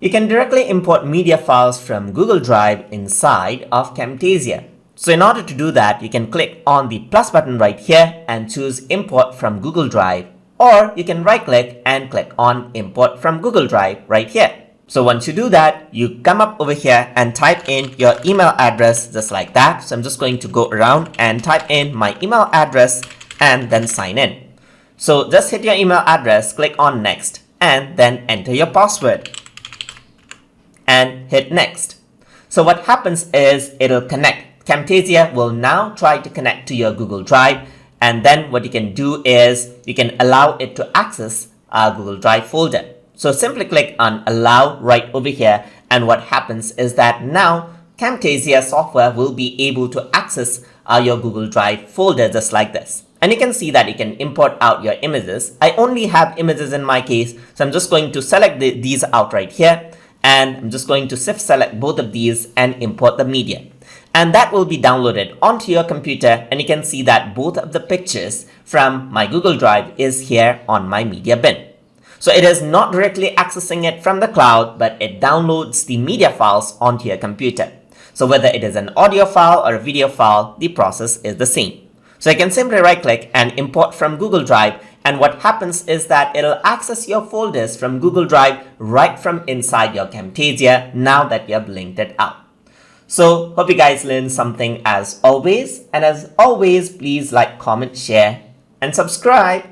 you can directly import media files from Google Drive inside of Camtasia. So in order to do that, you can click on the plus button right here and choose Import from Google Drive, or you can right click and click on Import from Google Drive right here. So once you do that, you come up over here and type in your email address just like that. So I'm just going to go around and type in my email address and then sign in. So just hit your email address, click on next, and then enter your password and hit next. So what happens is it'll connect. Camtasia will now try to connect to your Google Drive, and then what you can do is you can allow it to access our Google Drive folder. So simply click on allow right over here, and what happens is that now Camtasia software will be able to access your Google Drive folder just like this. And you can see that you can import out your images. I only have images in my case, so I'm just going to select these out right here, and I'm just going to shift select both of these and import the media. And that will be downloaded onto your computer, and you can see that both of the pictures from my Google Drive is here on my media bin. So it is not directly accessing it from the cloud, but it downloads the media files onto your computer. So whether it is an audio file or a video file, the process is the same. So you can simply right click and import from Google Drive, and what happens is that it'll access your folders from Google Drive right from inside your Camtasia now that you have linked it out. So hope you guys learned something as always, and as always, please like, comment, share, and subscribe.